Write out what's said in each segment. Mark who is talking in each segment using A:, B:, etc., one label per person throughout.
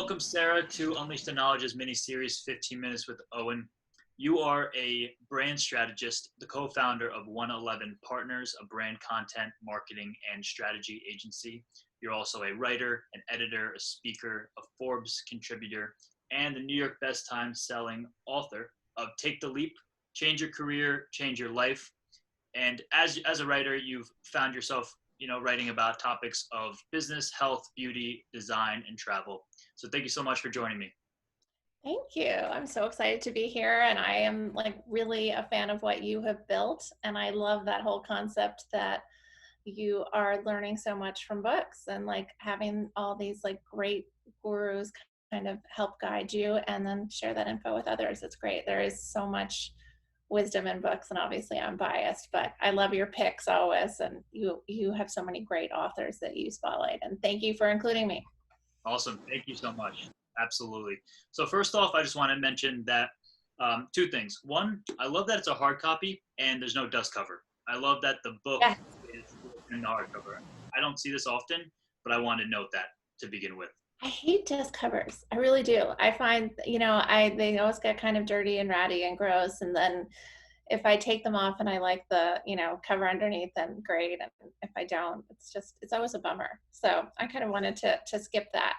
A: welcome Sarah to Unleash the Knowledge's mini-series 15 Minutes with Owen. You are a brand strategist, the co-founder of 111 Partners, a brand content, marketing, and strategy agency. You're also a writer, an editor, a speaker, a Forbes contributor, and the New York best-selling author of Take the Leap, Change Your Career, Change Your Life. And as a writer, you've found yourself writing about topics of business, health, beauty, design, and travel. So thank you so much for joining me.
B: Thank you. I'm so excited to be here, and I am really a fan of what you have built, and I love that whole concept that you are learning so much from books and having all these great gurus kind of help guide you and then share that info with others. It's great. There is so much wisdom in books, and obviously I'm biased, but I love your picks always, and you have so many great authors that you spotlight, and thank you for including me.
A: Awesome. Thank you so much. Absolutely. So first off, I just want to mention that two things. One, I love that it's a hard copy and there's no dust cover. I love that the book is in the hardcover. I don't see this often, but I want to note that to begin with.
B: I hate dust covers. I really do. I find, they always get kind of dirty and ratty and gross. And then if I take them off and I like the, cover underneath, then great. And if I don't, it's always a bummer. So I kind of wanted to skip that.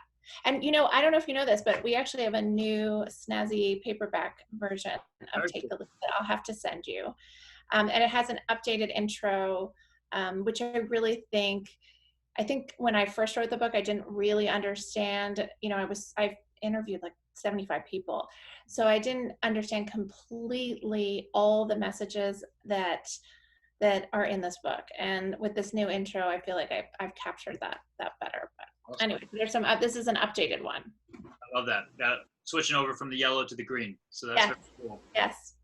B: And, I don't know if you know this, but we actually have a new snazzy paperback version of Take the Leap that I'll have to send you. And it has an updated intro, which I think when I first wrote the book, I didn't really understand, I've interviewed 75 people. So I didn't understand completely all the messages that are in this book. And with this new intro, I feel like I've captured that better. But awesome. Anyway, this is an updated one.
A: I love that. Switching over from the yellow to the green. So that's very cool.
B: Yes.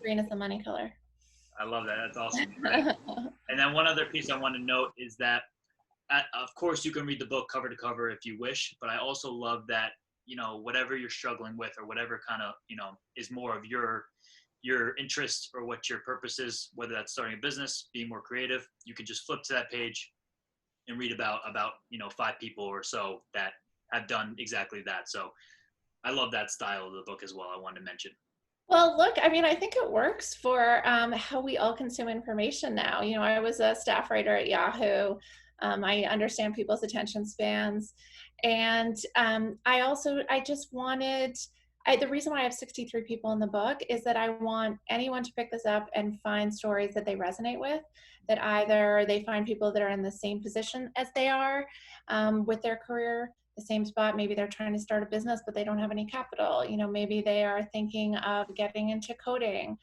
B: Green is the money color.
A: I love that. That's awesome. Right? And then one other piece I want to note is that of course, you can read the book cover to cover if you wish, but I also love that, whatever you're struggling with or whatever kind of, is more of your interest or what your purpose is, whether that's starting a business, being more creative, you can just flip to that page and read about 5 people or so that have done exactly that. So I love that style of the book as well. I wanted to mention.
B: Well, look, I think it works for how we all consume information now. I was a staff writer at Yahoo. I understand people's attention spans. And the reason why I have 63 people in the book is that I want anyone to pick this up and find stories that they resonate with, that either they find people that are in the same position as they are with their career, the same spot. Maybe they're trying to start a business, but they don't have any capital. Maybe they are thinking of getting into coding.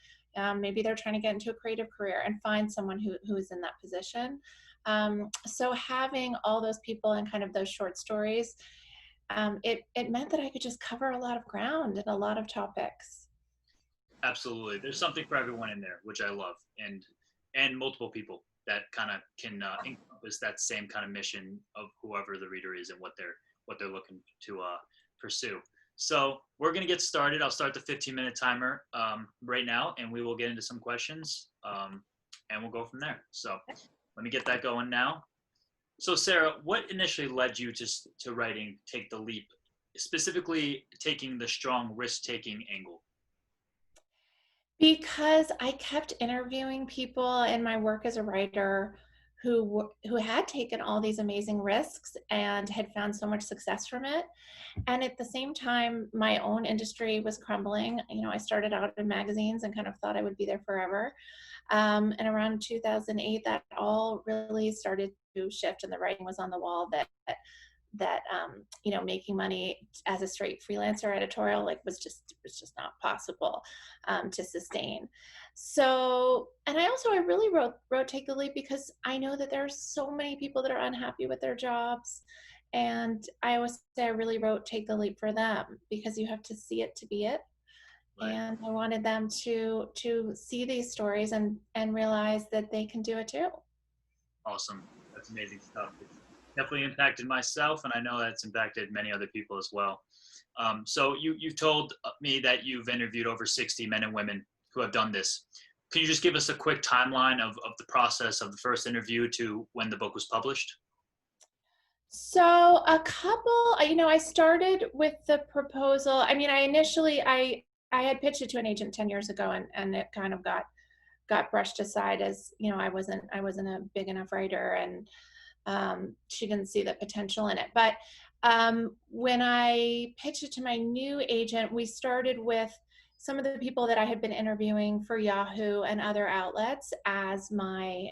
B: Maybe they're trying to get into a creative career and find someone who is in that position. So having all those people and kind of those short stories, it meant that I could just cover a lot of ground and a lot of topics.
A: Absolutely. There's something for everyone in there, which I love, and multiple people that kind of can encompass that same kind of mission of whoever the reader is and what they're looking to pursue. So we're going to get started. I'll start the 15-minute timer right now, and we will get into some questions, and we'll go from there. So let me get that going now. So Sarah, what initially led you to writing Take the Leap, specifically taking the strong risk-taking angle?
B: Because I kept interviewing people in my work as a writer who had taken all these amazing risks and had found so much success from it. And at the same time, my own industry was crumbling. I started out in magazines and kind of thought I would be there forever. And around 2008, that all really started to shift, and the writing was on the wall that making money as a straight freelancer editorial was just not possible to sustain. So, and I really wrote Take the Leap because I know that there are so many people that are unhappy with their jobs. And I always say I really wrote Take the Leap for them, because you have to see it to be it. Right. And I wanted them to see these stories and realize that they can do it too.
A: Awesome. That's amazing stuff. It's definitely impacted myself, and I know that's impacted many other people as well. So you told me that you've interviewed over 60 men and women who have done this. Can you just give us a quick timeline of the process of the first interview to when the book was published?
B: So a couple, I started with the proposal. I mean, I had pitched it to an agent 10 years ago, and it kind of got brushed aside as, I wasn't a big enough writer, and she didn't see the potential in it. But when I pitched it to my new agent, we started with some of the people that I had been interviewing for Yahoo and other outlets as my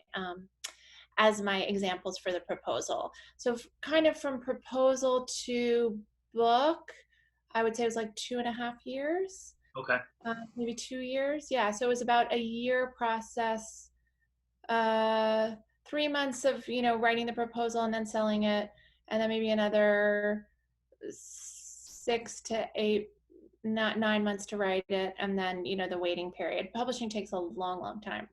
B: examples for the proposal. So kind of from proposal to book, I would say it was like 2.5 years,
A: Okay.
B: maybe 2 years. Yeah, so it was about a year process, uh, 3 months of writing the proposal and then selling it, and then maybe another 6 to 8, not 9 months to write it, and then the waiting period. Publishing takes a long, long time.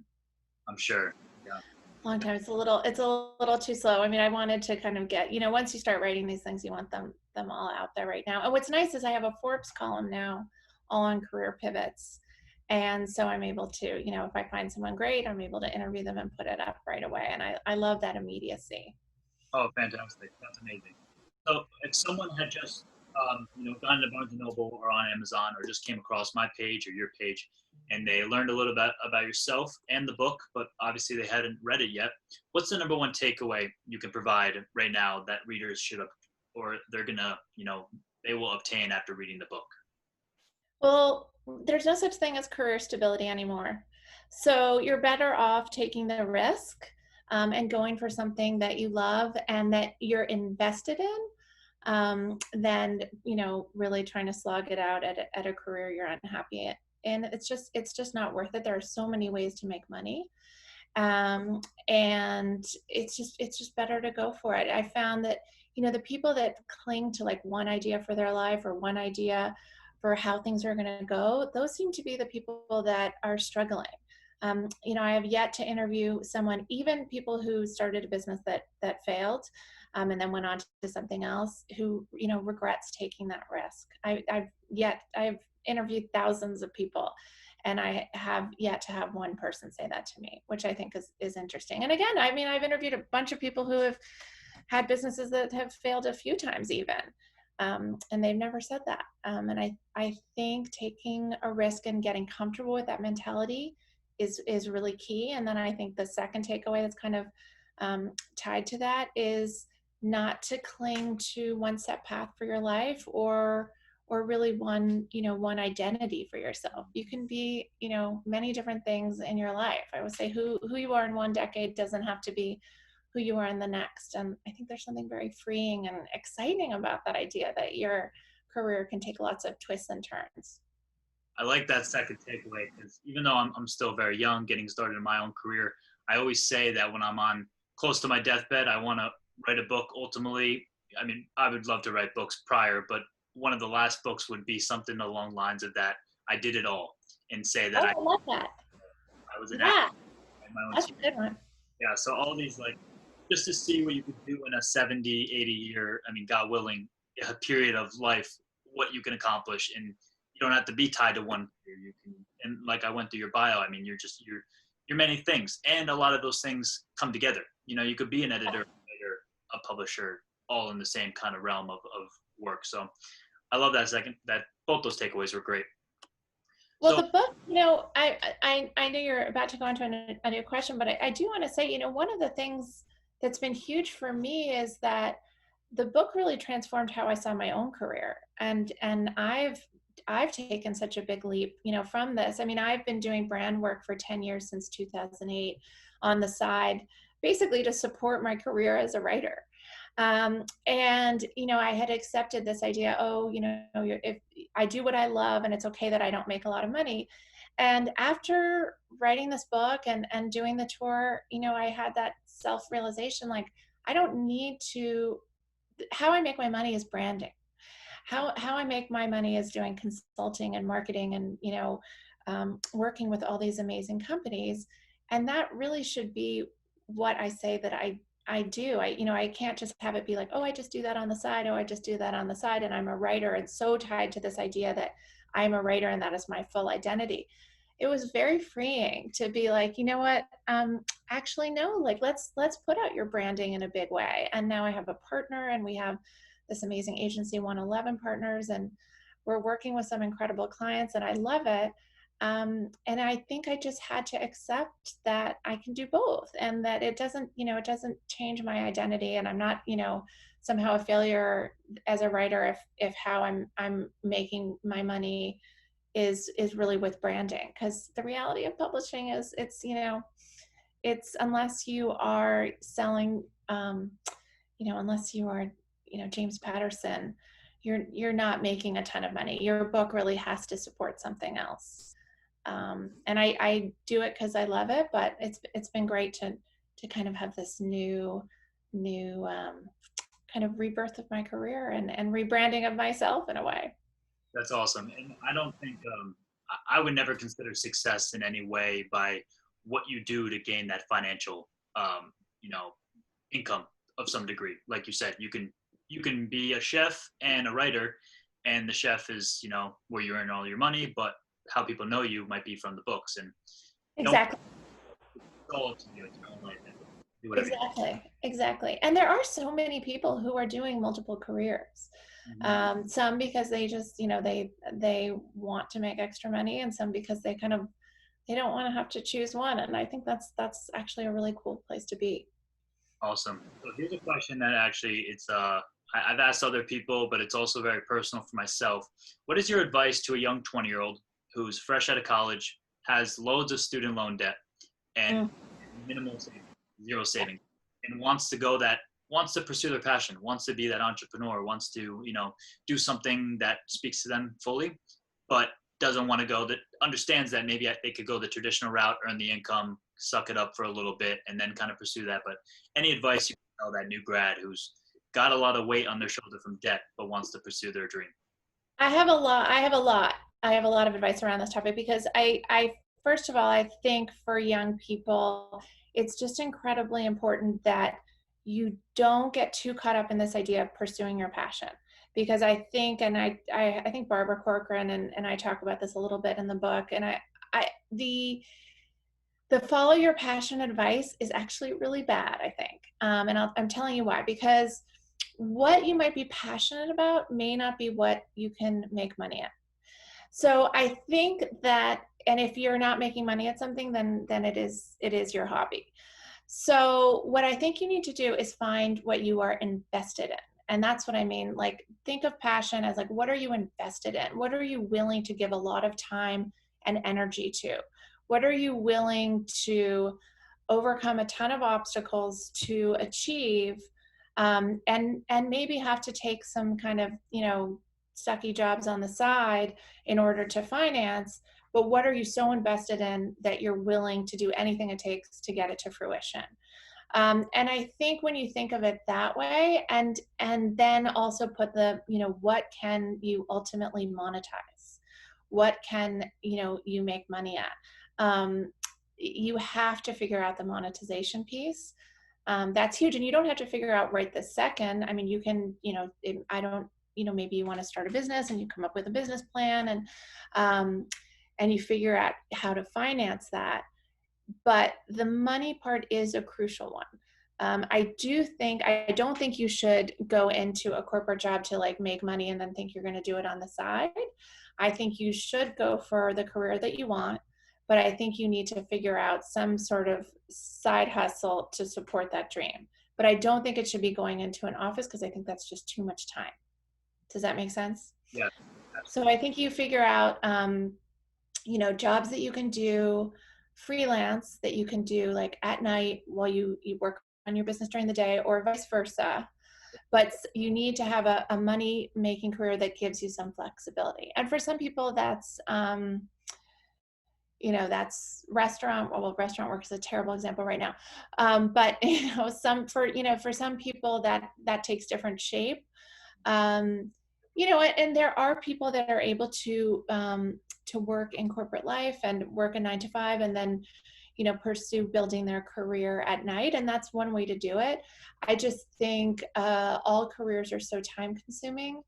A: I'm sure. Yeah.
B: Long time. It's a little too slow. I mean, I wanted to kind of get, once you start writing these things, you want them all out there right now. And what's nice is I have a Forbes column now, all on career pivots. And so I'm able to, if I find someone great, I'm able to interview them and put it up right away. And I love that immediacy.
A: Oh, fantastic. That's amazing. So if someone had just, gone to Barnes& and Noble or on Amazon or just came across my page or your page and they learned a little bit about yourself and the book, but obviously they hadn't read it yet, what's the number one takeaway you can provide right now that readers should have, or they're going to, they will obtain after reading the book?
B: Well, there's no such thing as career stability anymore. So you're better off taking the risk, and going for something that you love and that you're invested in, than really trying to slog it out at a career you're unhappy in. It's just not worth it. There are so many ways to make money, and it's just better to go for it. I found that the people that cling to like one idea for their life or one idea for how things are going to go, those seem to be the people that are struggling. I have yet to interview someone, even people who started a business that failed, and then went on to something else, who regrets taking that risk. I've interviewed thousands of people, and I have yet to have one person say that to me, which I think is interesting. And again, I mean, I've interviewed a bunch of people who have had businesses that have failed a few times even, and they've never said that. And I think taking a risk and getting comfortable with that mentality is really key. And then I think the second takeaway that's kind of tied to that is not to cling to one set path for your life, or really one identity for yourself. You can be many different things in your life. I would say who you are in one decade doesn't have to be who you are in the next. And I think there's something very freeing and exciting about that idea that your career can take lots of twists and turns.
A: I like that second takeaway because even though I'm still very young, getting started in my own career, I always say that when I'm on close to my deathbed, I want to write a book ultimately. I mean, I would love to write books prior, but one of the last books would be something along the lines of that. I did it all and say that
B: Oh, I love that.
A: I was an actor
B: Yeah,
A: in my own
B: that's
A: team.
B: a good one.
A: Yeah. So all these like, just to see what you could do in a 70, 80 year, I mean, God willing, a period of life, what you can accomplish. And you don't have to be tied to one career. You can, and like I went through your bio, I mean, you're many things. And a lot of those things come together. You could be an editor, writer, a publisher, all in the same kind of realm of work. So I love that both those takeaways were great.
B: Well,
A: So
B: the book, I know you're about to go into a new question, but I do want to say, one of the things that's been huge for me is that the book really transformed how I saw my own career. And I've taken such a big leap, from this. I mean, I've been doing brand work for 10 years, since 2008, on the side, basically to support my career as a writer. And I had accepted this idea, oh, if I do what I love, and it's okay that I don't make a lot of money. And after writing this book and doing the tour, I had that self-realization, like, I don't need to. How I make my money is branding. How I make my money is doing consulting and marketing, and working with all these amazing companies. And that really should be what I say that I do. I can't just have it be like, oh, I just do that on the side. Oh, I just do that on the side. And I'm a writer, and so tied to this idea that I'm a writer and that is my full identity. it was very freeing to be like, you know what, actually no, like let's put out your branding in a big way. And now I have a partner, and we have this amazing agency, 111 Partners, and we're working with some incredible clients, and I love it. And I think I just had to accept that I can do both, and that it doesn't, it doesn't change my identity, and I'm not, somehow a failure as a writer if how I'm making my money is really with branding. Because the reality of publishing is it's unless you are selling, unless you are, James Patterson, you're not making a ton of money. Your book really has to support something else. And I do it because I love it, but it's been great to kind of have this new kind of rebirth of my career and rebranding of myself in a way.
A: That's awesome. And I don't think I would never consider success in any way by what you do to gain that financial, you know, income of some degree. Like you said, you can be a chef and a writer, and the chef is, where you earn all your money, but how people know you might be from the books. And don't
B: Exactly.
A: go to your own life and do whatever you
B: Exactly. And there are so many people who are doing multiple careers.
A: want.
B: Some because they just, they want to make extra money, and some because they don't want to have to choose one. And I think that's actually a really cool place to be.
A: Awesome. So here's a question that actually I've asked other people, but it's also very personal for myself. What is your advice to a young 20-year-old who's fresh out of college, has loads of student loan debt, and
B: Mm.
A: minimal savings, zero savings, and wants to pursue their passion, wants to be that entrepreneur, wants to, do something that speaks to them fully, but doesn't want to go that understands that maybe they could go the traditional route, earn the income, suck it up for a little bit, and then kind of pursue that. But any advice you can tell that new grad who's got a lot of weight on their shoulder from debt, but wants to pursue their dream?
B: I have a lot of advice around this topic, because I first of all, I think for young people, it's just incredibly important that you don't get too caught up in this idea of pursuing your passion. Because I think, and I think Barbara Corcoran and I talk about this a little bit in the book, and I the follow your passion advice is actually really bad, I think. And I'm telling you why. Because what you might be passionate about may not be what you can make money at. So I think that, and if you're not making money at something, then it is your hobby. So what I think you need to do is find what you are invested in. And that's what I mean. Like, think of passion as like, what are you invested in? What are you willing to give a lot of time and energy to? What are you willing to overcome a ton of obstacles to achieve? And maybe have to take some kind of, sucky jobs on the side in order to finance. But what are you so invested in that you're willing to do anything it takes to get it to fruition? And I think when you think of it that way, and then also put the, what can you ultimately monetize? What can, you make money at? You have to figure out the monetization piece. That's huge. And you don't have to figure out right this second. I mean, you can, I don't, maybe you want to start a business, and you come up with a business plan, and you figure out how to finance that. But the money part is a crucial one. I don't think you should go into a corporate job to like make money and then think you're going to do it on the side. I think you should go for the career that you want, but I think you need to figure out some sort of side hustle to support that dream. But I don't think it should be going into an office, because I think that's just too much time. Does that make sense?
A: Yeah.
B: So I think you figure out, jobs that you can do freelance, that you can do like at night while you work on your business during the day, or vice versa. But you need to have a money making career that gives you some flexibility. And for some people, that's restaurant. Well, restaurant work is a terrible example right now. But for some people that takes different shape. And there are people that are able to work in corporate life and work a 9 to 5, and then, pursue building their career at night. And that's one way to do it. I just think all careers are so time consuming,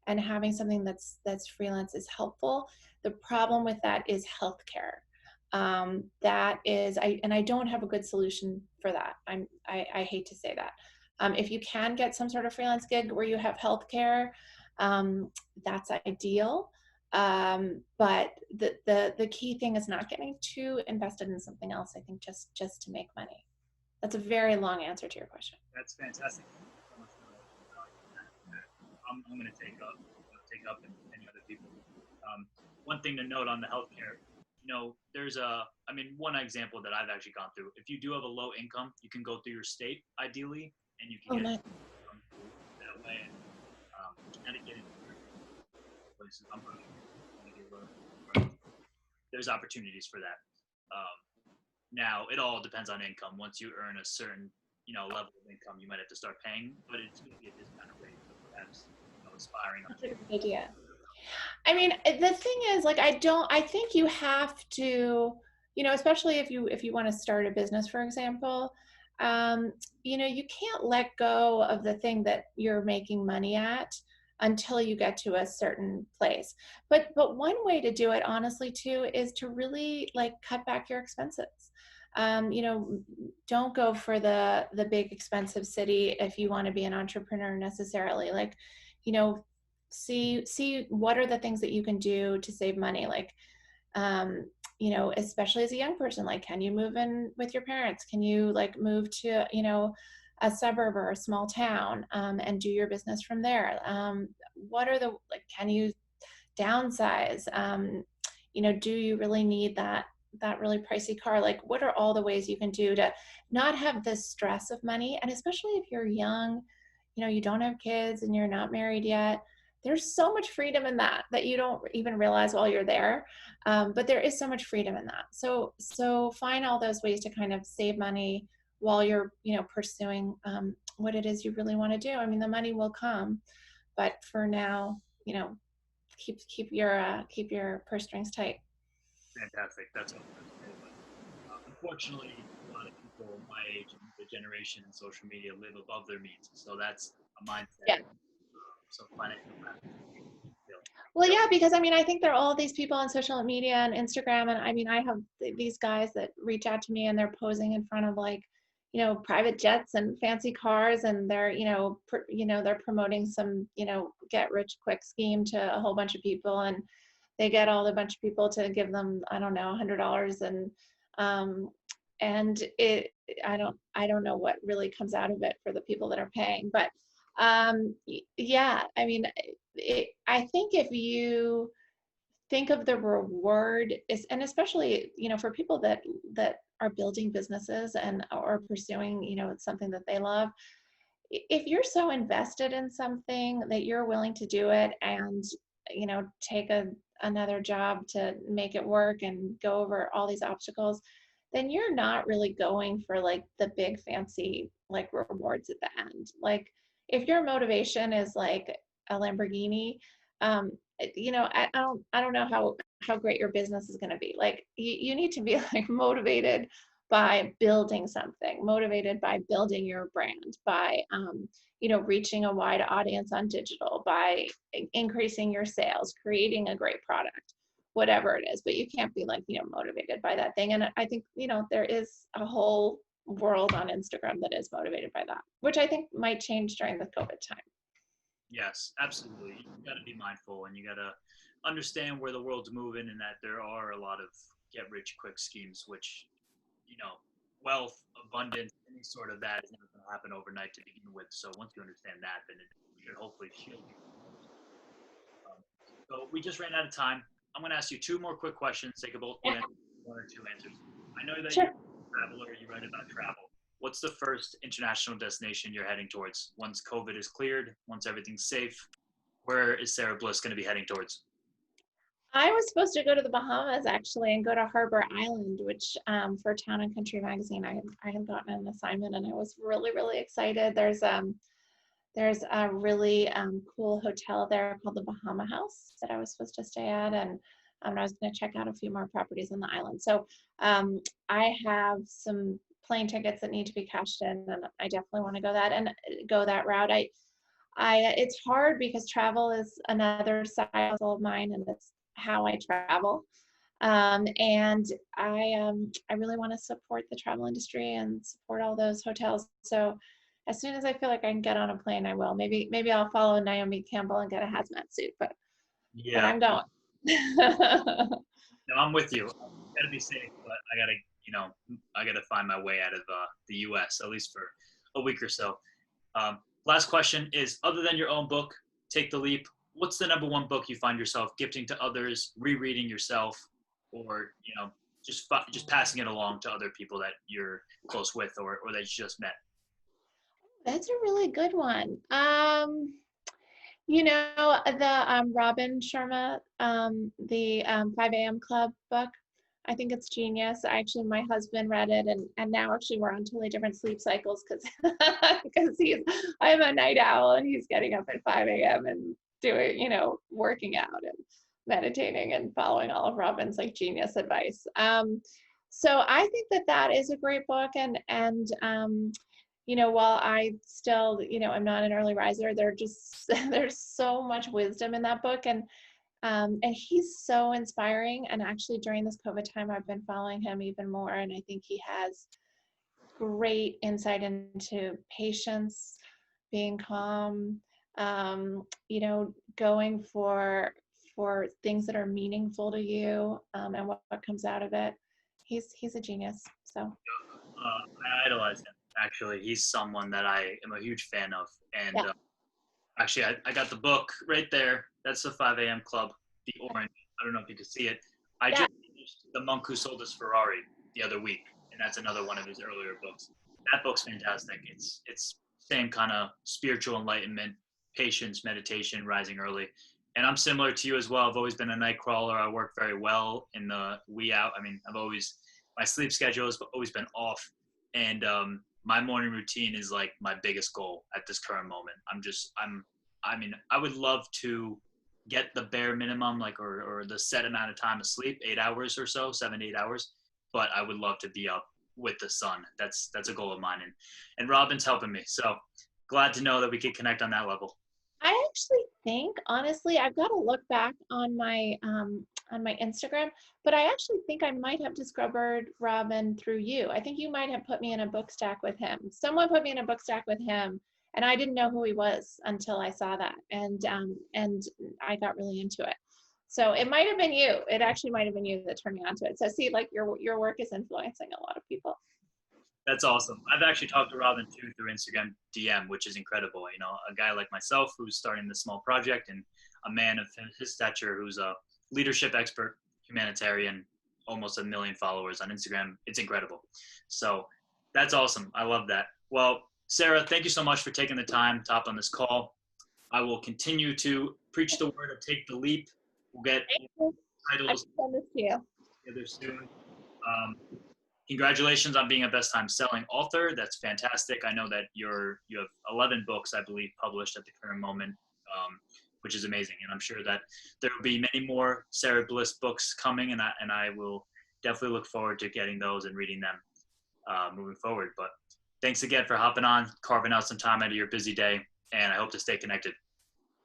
B: and having something that's freelance is helpful. The problem with that is healthcare. That is, I don't have a good solution for that. I hate to say that. If you can get some sort of freelance gig where you have healthcare, that's ideal. But the key thing is not getting too invested in something else. I think just to make money. That's a very long answer to your question.
A: That's fantastic. Thank you so much for that. I'm going to take up and any other people. Um, one thing to note on the healthcare, there's one example that I've actually gone through. If you do have a low income, you can go through your state ideally, and you can
B: Oh,
A: get
B: nice.
A: that way. And kind of get into places. There's opportunities for that. Now it all depends on income. Once you earn a certain level of income, you might have to start paying, but it's going to be a discounted rate. So perhaps aspiring on.
B: That's a good idea. I mean, the thing is, like, I think you have to, especially if you want to start a business, for example, you can't let go of the thing that you're making money at until you get to a certain place. But one way to do it, honestly, too, is to really like cut back your expenses. Don't go for the big expensive city if you want to be an entrepreneur necessarily. Like, you know, see what are the things that you can do to save money, like especially as a young person, like, can you move in with your parents? Can you like move to a suburb or a small town, and do your business from there? What are the, like, can you downsize? Do you really need that really pricey car? Like, what are all the ways you can do to not have the stress of money? And especially if you're young, you don't have kids and you're not married yet, there's so much freedom in that you don't even realize while you're there. But there is so much freedom in that. So find all those ways to kind of save money while you're pursuing what it is you really want to do. I mean, the money will come, but for now, keep your purse strings tight.
A: Fantastic. That's great. Unfortunately, a lot of people my age and the generation in social media live above their means. So that's a mindset.
B: Yeah.
A: So financial
B: Well, yeah, because I mean, I think there are all these people on social media and Instagram, and I mean, I have these guys that reach out to me and they're posing in front of like, private jets and fancy cars, and they're, they're promoting some, get rich quick scheme to a whole bunch of people, and they get all the bunch of people to give them, I don't know, $100, um, and I don't know what really comes out of it for the people that are paying, but yeah, I mean, I think if you think of the reward is, and especially for people that are building businesses and or pursuing something that they love, if you're so invested in something that you're willing to do it and take another job to make it work and go over all these obstacles, then you're not really going for like the big fancy like rewards at the end. Like, if your motivation is like a Lamborghini, um I don't know how great your business is going to be. Like, you need to be like motivated by building something, motivated by building your brand, by reaching a wide audience on digital, by increasing your sales, creating a great product, whatever it is. But you can't be like motivated by that thing. And I think there is a whole world on Instagram that is motivated by that, which I think might change during the COVID time.
A: Yes, absolutely. You got to be mindful, and you got to understand where the world's moving, and that there are a lot of get rich quick schemes, which wealth, abundance, any sort of that is never going to happen overnight to begin with. So once you understand that, then it should hopefully shield you. Um, so we just ran out of time. I'm going to ask you two more quick questions. They could both be
B: Yeah,
A: one or two answers. I know that
B: sure.
A: you're a traveler. You write about travel. What's the first international destination you're heading towards once COVID is cleared, once everything's safe? Where is Sara Bliss going to be heading towards?
B: I was supposed to go to the Bahamas actually and go to Harbor Island, which for Town and Country magazine, I had gotten an assignment and I was really, really excited. There's a really cool hotel there called the Bahama House that I was supposed to stay at, and I was going to check out a few more properties on the island. So I have some plane tickets that need to be cashed in, and I definitely want to go that route. It's hard because travel is another side hustle of mine, and it's how I travel. And I really want to support the travel industry and support all those hotels. So as soon as I feel like I can get on a plane, I will. Maybe I'll follow Naomi Campbell and get a hazmat suit, but
A: Yeah,
B: I'm going.
A: no, I'm with you. Gotta be safe, but I gotta find my way out of the U.S. at least for a week or so. Last question is: other than your own book, Take the Leap, what's the number one book you find yourself gifting to others, rereading yourself, or just passing it along to other people that you're close with or that you just met?
B: That's a really good one. The Robin Sharma, the 5 a.m. Club book. I think it's genius. Actually, my husband read it, and now actually we're on totally different sleep cycles because I'm a night owl and he's getting up at 5 a.m. and doing, working out and meditating and following all of Robin's like genius advice. So I think that is a great book, while I still, I'm not an early riser, there's so much wisdom in that book, and he's so inspiring. And actually, during this COVID time, I've been following him even more, and I think he has great insight into patience, being calm, going for things that are meaningful to you, and what comes out of it. He's a genius. So.
A: I idolize him. Actually, he's someone that I am a huge fan of. And
B: Yeah.
A: actually, I got the book right there. That's the 5 a.m. Club, the orange. I don't know if you can see it. I
B: Yeah.
A: just finished The Monk Who Sold His Ferrari the other week, and that's another one of his earlier books. That book's fantastic. It's same kind of spiritual enlightenment, patience, meditation, rising early. And I'm similar to you as well. I've always been a night crawler. I work very well in the wee out. I mean, my sleep schedule has always been off, and my morning routine is like my biggest goal at this current moment. I would love to get the bare minimum, like, or the set amount of time of sleep, 8 hours or so, 7 to 8 hours. But I would love to be up with the sun. That's a goal of mine, and Robin's helping me. So glad to know that we could connect on that level.
B: I actually think, honestly, I've got to look back on my Instagram, but I actually think I might have discovered Robin through you. I think you might have put me in a book stack with him. Someone put me in a book stack with him, and I didn't know who he was until I saw that, and I got really into it. So it might have been you. It actually might have been you that turned me onto it. So see, like your work is influencing a lot of people.
A: That's awesome. I've actually talked to Robin too through Instagram DM, which is incredible. A guy like myself who's starting this small project, and a man of his stature who's a leadership expert, humanitarian, almost 1 million followers on Instagram. It's incredible. So that's awesome. I love that. Well, Sara, thank you so much for taking the time to hop on this call. I will continue to preach the word of Take the Leap. We'll get
B: Thank you. I
A: titles
B: can send this to you.
A: together soon. Congratulations on being a best time selling author. That's fantastic. I know that you have 11 books, I believe, published at the current moment, which is amazing. And I'm sure that there will be many more Sara Bliss books coming, and I will definitely look forward to getting those and reading them moving forward. But thanks again for hopping on, carving out some time out of your busy day, and I hope to stay connected.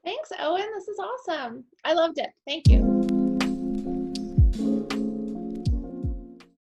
B: Thanks, Owen. This is awesome. I loved it. Thank you.